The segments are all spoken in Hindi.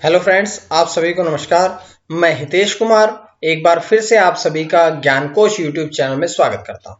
हेलो फ्रेंड्स, आप सभी को नमस्कार। मैं हितेश कुमार एक बार फिर से आप सभी का ज्ञानकोश यूट्यूब चैनल में स्वागत करता हूं।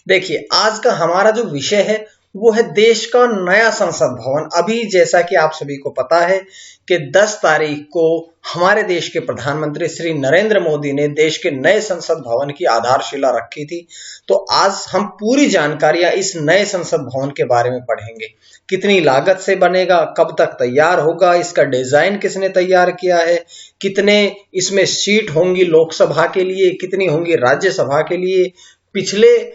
देखिए, आज का हमारा जो विषय है वो है देश का नया संसद भवन। अभी जैसा कि आप सभी को पता है कि 10 तारीख को हमारे देश के प्रधानमंत्री श्री नरेंद्र मोदी ने देश के नए संसद भवन की आधारशिला रखी थी। तो आज हम पूरी जानकारियां इस नए संसद भवन के बारे में पढ़ेंगे। कितनी लागत से बनेगा, कब तक तैयार होगा, इसका डिजाइन किसने तैयार किया है, कितने इसमें सीट होंगी लोकसभा के लिए, कितनी होंगी राज्यसभा के लिए, पिछले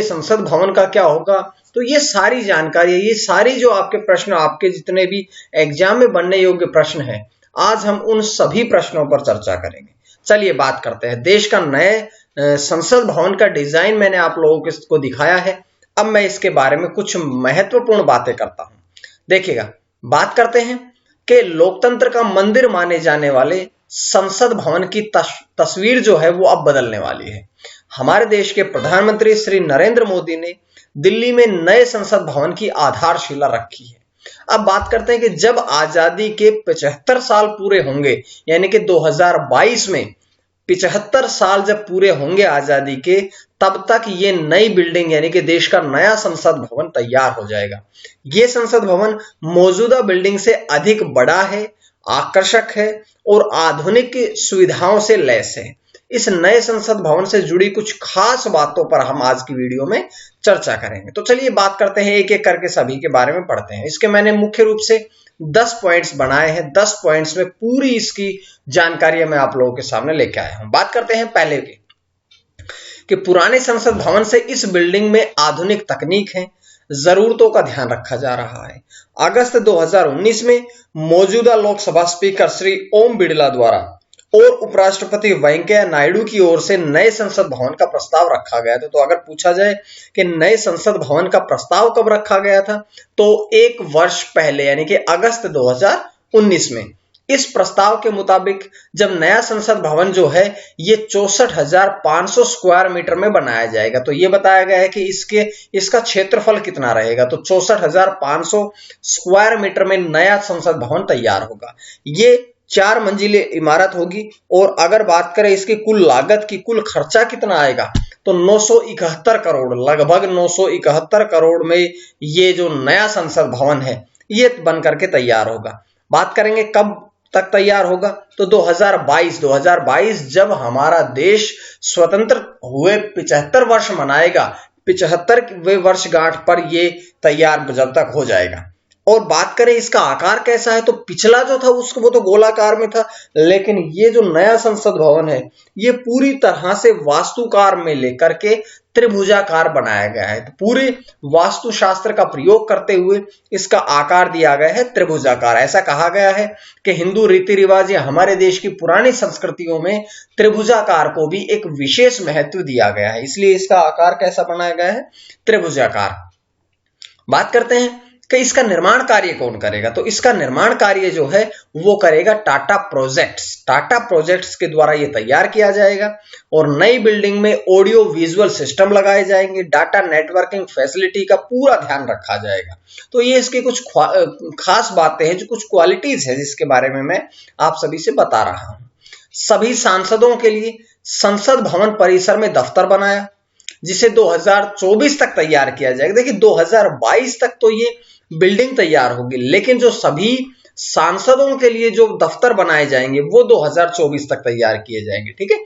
संसद भवन का क्या होगा। तो ये सारी जानकारी, ये सारी जो आपके प्रश्न, आपके जितने भी एग्जाम में बनने योग्य प्रश्न हैं, आज हम उन सभी प्रश्नों पर चर्चा करेंगे। चलिए बात करते हैं। देश का नए संसद भवन का डिजाइन मैंने आप लोगों को दिखाया है। अब मैं इसके बारे में कुछ महत्वपूर्ण बातें करता हूं। देखिएगा, बात करते हैं कि लोकतंत्र का मंदिर माने जाने वाले संसद भवन की तस्वीर जो है वो अब बदलने वाली है। हमारे देश के प्रधानमंत्री श्री नरेंद्र मोदी ने दिल्ली में नए संसद भवन की आधारशिला रखी है। अब बात करते हैं कि जब आजादी के 75 साल पूरे होंगे, यानी कि 2022 में 75 साल जब पूरे होंगे आजादी के, तब तक ये नई बिल्डिंग यानी कि देश का नया संसद भवन तैयार हो जाएगा। ये संसद भवन मौजूदा बिल्डिंग से अधिक बड़ा है, आकर्षक है और आधुनिक सुविधाओं से लैस है। इस नए संसद भवन से जुड़ी कुछ खास बातों पर हम आज की वीडियो में चर्चा करेंगे। तो चलिए बात करते हैं, एक एक करके सभी के बारे में पढ़ते हैं। इसके मैंने मुख्य रूप से 10 पॉइंट्स बनाए हैं। 10 पॉइंट्स में पूरी इसकी जानकारी मैं आप लोगों के सामने लेके आया हूं। बात करते हैं पहले की कि पुराने संसद भवन से इस बिल्डिंग में आधुनिक तकनीक है, जरूरतों का ध्यान रखा जा रहा है। अगस्त 2019 में मौजूदा लोकसभा स्पीकर श्री ओम बिड़ला द्वारा और उपराष्ट्रपति वेंकैया नायडू की ओर से नए संसद भवन का प्रस्ताव रखा गया था। तो अगर पूछा जाए कि नए संसद भवन का प्रस्ताव कब रखा गया था, तो 1 वर्ष पहले यानी कि अगस्त 2019 में। इस प्रस्ताव के मुताबिक जब नया संसद भवन जो है ये 64,500 स्क्वायर मीटर में बनाया जाएगा। तो ये बताया गया है कि इसका क्षेत्रफल कितना रहेगा। तो 64,500 स्क्वायर मीटर में नया संसद भवन तैयार होगा। ये 4 मंजिले इमारत होगी। और अगर बात करें इसकी कुल लागत की, कुल खर्चा कितना आएगा, तो 971 करोड़, लगभग 971 करोड़ में ये जो नया संसद भवन है ये बनकर के तैयार होगा। बात करेंगे कब तक तैयार होगा, तो 2022 जब हमारा देश स्वतंत्र हुए 75 वर्ष मनाएगा, 75वें वर्षगांठ पर ये तैयार जब तक हो जाएगा। और बात करें इसका आकार कैसा है, तो पिछला जो था उसको वो तो गोलाकार में था, लेकिन ये जो नया संसद भवन है ये पूरी तरह से वास्तुकार में लेकर के त्रिभुजाकार बनाया गया है। तो पूरे वास्तुशास्त्र का प्रयोग करते हुए इसका आकार दिया गया है त्रिभुजाकार। ऐसा कहा गया है कि हिंदू रीति रिवाज या हमारे देश की पुरानी संस्कृतियों में त्रिभुजाकार को भी एक विशेष महत्व दिया गया है, इसलिए इसका आकार कैसा बनाया गया है, त्रिभुजाकार। बात करते हैं कि इसका निर्माण कार्य कौन करेगा, तो इसका निर्माण कार्य जो है वो करेगा टाटा प्रोजेक्ट्स के द्वारा ये तैयार किया जाएगा। और नई बिल्डिंग में ऑडियो विजुअल सिस्टम लगाए जाएंगे, डाटा नेटवर्किंग फैसिलिटी का पूरा ध्यान रखा जाएगा। तो ये इसके कुछ खास बातें हैं, जो कुछ क्वालिटीज है जिसके बारे में मैं आप सभी से बता रहा हूं। सभी सांसदों के लिए संसद भवन परिसर में दफ्तर बनाया, जिसे 2024 तक तैयार किया जाएगा। देखिए 2022 तक तो ये बिल्डिंग तैयार होगी, लेकिन जो सभी सांसदों के लिए जो दफ्तर बनाए जाएंगे वो 2024 तक तैयार किए जाएंगे। ठीक है।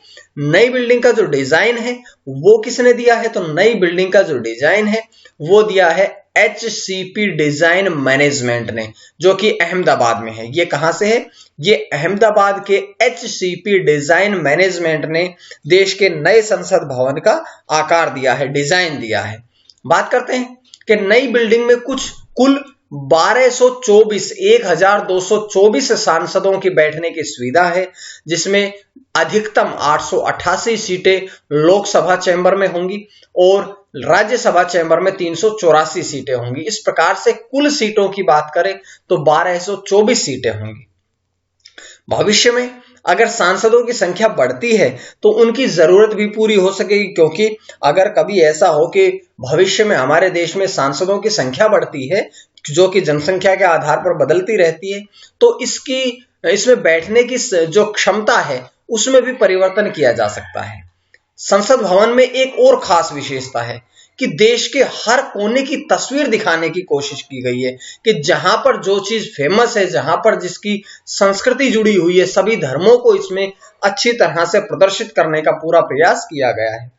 नई बिल्डिंग का जो डिजाइन है वो किसने दिया है, तो नई बिल्डिंग का जो डिजाइन है वो दिया है HCP डिजाइन मैनेजमेंट ने, जो कि अहमदाबाद में है। ये कहां से है, ये अहमदाबाद के HCP डिजाइन मैनेजमेंट ने देश के नए संसद भवन का आकार दिया है, डिजाइन दिया है। बात करते हैं कि नई बिल्डिंग में कुल 1224 सांसदों की बैठने की सुविधा है, जिसमें अधिकतम 888 सीटें लोकसभा चैम्बर में होंगी और राज्यसभा चैम्बर में 384 सीटें होंगी। इस प्रकार से कुल सीटों की बात करें तो 1224 सीटें होंगी। भविष्य में अगर सांसदों की संख्या बढ़ती है तो उनकी जरूरत भी पूरी हो सकेगी, क्योंकि अगर कभी ऐसा हो कि भविष्य में हमारे देश में सांसदों की संख्या बढ़ती है, जो कि जनसंख्या के आधार पर बदलती रहती है, तो इसमें बैठने की जो क्षमता है उसमें भी परिवर्तन किया जा सकता है। संसद भवन में एक और खास विशेषता है कि देश के हर कोने की तस्वीर दिखाने की कोशिश की गई है कि जहां पर जो चीज फेमस है, जहां पर जिसकी संस्कृति जुड़ी हुई है, सभी धर्मों को इसमें अच्छी तरह से प्रदर्शित करने का पूरा प्रयास किया गया है।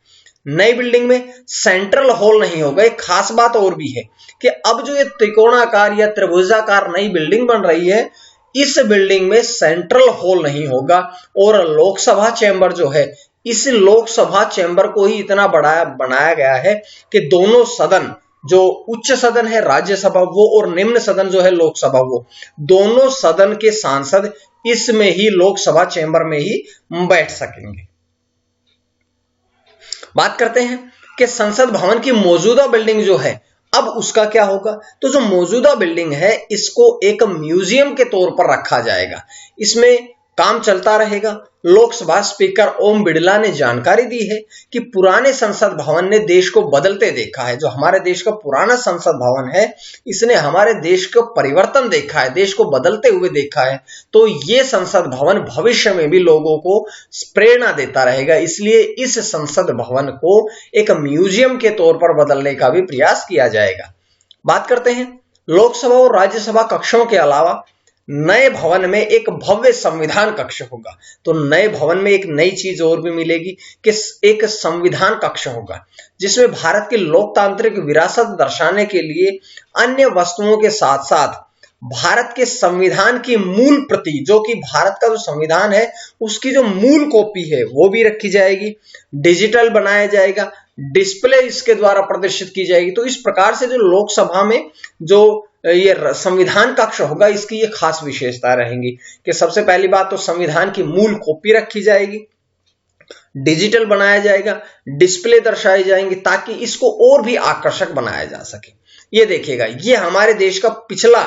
नई बिल्डिंग में सेंट्रल हॉल नहीं होगा। एक खास बात और भी है कि अब जो ये त्रिकोणाकार या त्रिभुजाकार नई बिल्डिंग बन रही है, इस बिल्डिंग में सेंट्रल हॉल नहीं होगा और लोकसभा चैम्बर जो है, इस लोकसभा चैम्बर को ही इतना बड़ा बनाया गया है कि दोनों सदन, जो उच्च सदन है राज्यसभा वो और निम्न सदन जो है लोकसभा वो, दोनों सदन के सांसद इसमें ही लोकसभा चैम्बर में ही बैठ सकेंगे। बात करते हैं कि संसद भवन की मौजूदा बिल्डिंग जो है अब उसका क्या होगा। तो जो मौजूदा बिल्डिंग है इसको एक म्यूजियम के तौर पर रखा जाएगा, इसमें काम चलता रहेगा। लोकसभा स्पीकर ओम बिड़ला ने जानकारी दी है कि पुराने संसद भवन ने देश को बदलते देखा है। जो हमारे देश का पुराना संसद भवन है, इसने हमारे देश को परिवर्तन देखा है, देश को बदलते हुए देखा है। तो ये संसद भवन भविष्य में भी लोगों को प्रेरणा देता रहेगा, इसलिए इस संसद भवन को एक म्यूजियम के तौर पर बदलने का भी प्रयास किया जाएगा। बात करते हैं लोकसभा और राज्यसभा कक्षों के अलावा नए भवन में एक भव्य संविधान कक्ष होगा। तो नए भवन में एक नई चीज और भी मिलेगी कि एक संविधान कक्ष होगा, जिसमें भारत की लोकतांत्रिक विरासत दर्शाने के लिए अन्य वस्तुओं के साथ साथ भारत के संविधान की मूल प्रति, जो कि भारत का जो संविधान है उसकी जो मूल कॉपी है वो भी रखी जाएगी। डिजिटल बनाया जाएगा, डिस्प्ले इसके द्वारा प्रदर्शित की जाएगी। तो इस प्रकार से जो लोकसभा में जो ये संविधान कक्ष होगा, इसकी ये खास विशेषता रहेंगी कि सबसे पहली बात तो संविधान की मूल कॉपी रखी जाएगी, डिजिटल बनाया जाएगा, डिस्प्ले दर्शाई जाएंगे ताकि इसको और भी आकर्षक बनाया जा सके। ये देखिएगा, ये हमारे देश का पिछला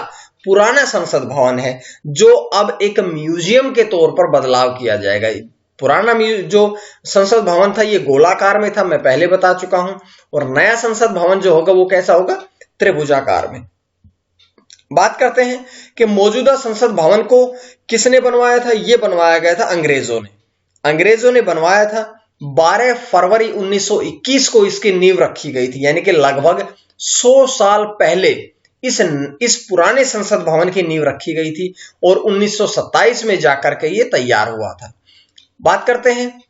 पुराना संसद भवन है जो अब एक म्यूजियम के तौर पर बदलाव किया जाएगा। पुराना जो संसद भवन था ये गोलाकार में था, मैं पहले बता चुका हूं, और नया संसद भवन जो होगा वो कैसा होगा, त्रिभुजाकार में। बात करते हैं कि मौजूदा संसद भवन को किसने बनवाया था। ये बनवाया गया था अंग्रेजों ने बनवाया था। 12 फरवरी 1921 को इसकी नींव रखी गई थी, यानी कि लगभग 100 साल पहले इस पुराने संसद भवन की नींव रखी गई थी और 1927 में जाकर के ये तैयार हुआ था। बात करते हैं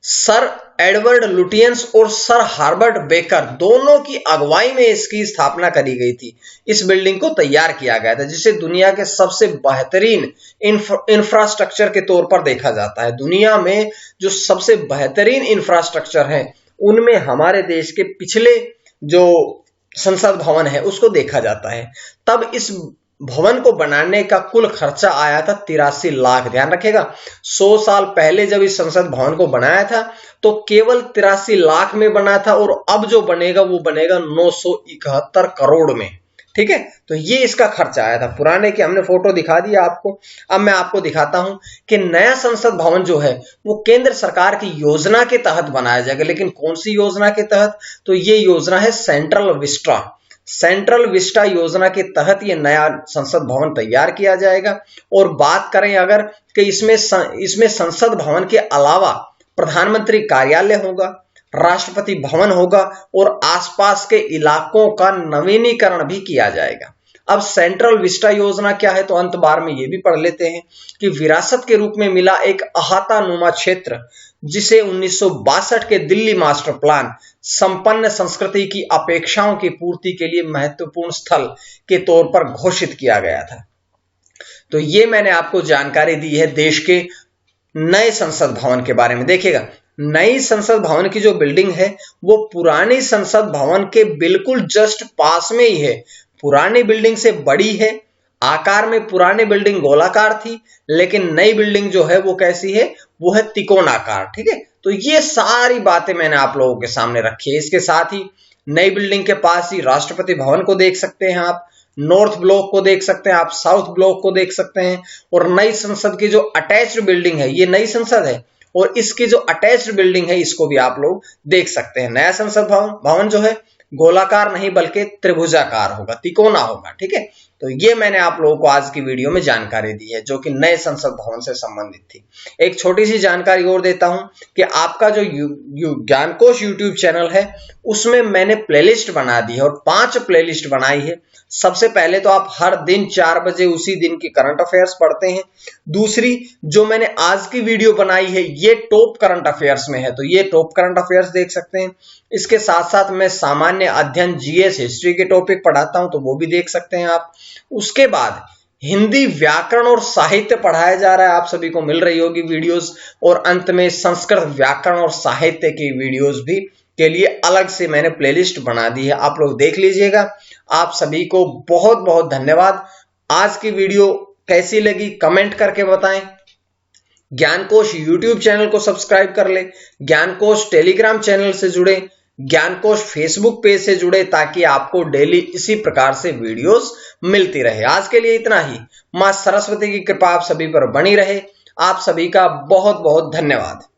सर एडवर्ड लुटियंस और सर हार्बर्ट बेकर दोनों की अगुवाई में इसकी स्थापना करी गई थी। इस बिल्डिंग को तैयार किया गया था, जिसे दुनिया के सबसे बेहतरीन इंफ्रास्ट्रक्चर के तौर पर देखा जाता है। दुनिया में जो सबसे बेहतरीन इंफ्रास्ट्रक्चर है उनमें हमारे देश के पिछले जो संसद भवन है उसको देखा जाता है। तब इस भवन को बनाने का कुल खर्चा आया था 83 लाख। ध्यान रखेगा, 100 साल पहले जब इस संसद भवन को बनाया था तो केवल 83 लाख में बना था, और अब जो बनेगा वो बनेगा 971 करोड़ में। ठीक है, तो ये इसका खर्चा आया था। पुराने की हमने फोटो दिखा दिया आपको। अब मैं आपको दिखाता हूं कि नया संसद भवन जो है वो केंद्र सरकार की योजना के तहत बनाया जाएगा। लेकिन कौन सी योजना के तहत, तो ये योजना है सेंट्रल विस्टा योजना के तहत ये नया संसद भवन तैयार किया जाएगा। और बात करें अगर कि इसमें संसद भवन के अलावा प्रधानमंत्री कार्यालय होगा, राष्ट्रपति भवन होगा और आसपास के इलाकों का नवीनीकरण भी किया जाएगा। अब सेंट्रल विस्टा योजना क्या है, तो अंत बार में ये भी पढ़ लेते हैं कि विरासत के रूप में मिला एक अहातानुमा क्षेत्र जिसे 1962 के दिल्ली मास्टर प्लान संपन्न संस्कृति की अपेक्षाओं की पूर्ति के लिए महत्वपूर्ण स्थल के तौर पर घोषित किया गया था। तो ये मैंने आपको जानकारी दी है देश के नए संसद भवन के बारे में। देखिएगा, नई संसद भवन की जो बिल्डिंग है वो पुरानी संसद भवन के बिल्कुल जस्ट पास में ही है। पुरानी बिल्डिंग से बड़ी है, आकार में पुरानी बिल्डिंग गोलाकार थी, लेकिन नई बिल्डिंग जो है वो कैसी है, वो है त्रिकोणाकार। ठीक है, तो ये सारी बातें मैंने आप लोगों के सामने रखी है। इसके साथ ही नई बिल्डिंग के पास ही राष्ट्रपति भवन को देख सकते हैं आप, नॉर्थ ब्लॉक को देख सकते हैं आप, साउथ ब्लॉक को देख सकते हैं। और नई संसद की जो अटैच्ड बिल्डिंग है, ये नई संसद है और इसकी जो अटैच्ड बिल्डिंग है इसको भी आप लोग देख सकते हैं। नया संसद भवन जो है गोलाकार नहीं बल्कि त्रिभुजाकार होगा, तिकोना होगा। ठीक है, तो ये मैंने आप लोगों को आज की वीडियो में जानकारी दी है जो कि नए संसद भवन से संबंधित थी। एक छोटी सी जानकारी और देता हूं कि आपका जो ज्ञानकोश यूट्यूब चैनल है उसमें मैंने प्लेलिस्ट बना दी है और 5 प्लेलिस्ट बनाई है। सबसे पहले तो आप हर दिन 4 बजे उसी दिन की करंट अफेयर्स पढ़ते हैं। दूसरी, जो मैंने आज की वीडियो बनाई है ये टॉप करंट अफेयर्स में है, तो ये टॉप करंट अफेयर्स देख सकते हैं। इसके साथ साथ मैं सामान्य अध्ययन जीएस हिस्ट्री के टॉपिक पढ़ाता हूं, तो वो भी देख सकते हैं आप। उसके बाद हिंदी व्याकरण और साहित्य पढ़ाया जा रहा है, आप सभी को मिल रही होगी वीडियोस। और अंत में संस्कृत व्याकरण और साहित्य की वीडियोस भी के लिए अलग से मैंने प्लेलिस्ट बना दी है, आप लोग देख लीजिएगा। आप सभी को बहुत बहुत धन्यवाद। आज की वीडियो कैसी लगी कमेंट करके बताएं। ज्ञानकोश यूट्यूब चैनल को सब्सक्राइब कर ले, ज्ञानकोश टेलीग्राम चैनल से जुड़े, ज्ञानकोश फेसबुक पेज से जुड़े, ताकि आपको डेली इसी प्रकार से वीडियोस मिलती रहे। आज के लिए इतना ही। मां सरस्वती की कृपा आप सभी पर बनी रहे। आप सभी का बहुत बहुत धन्यवाद।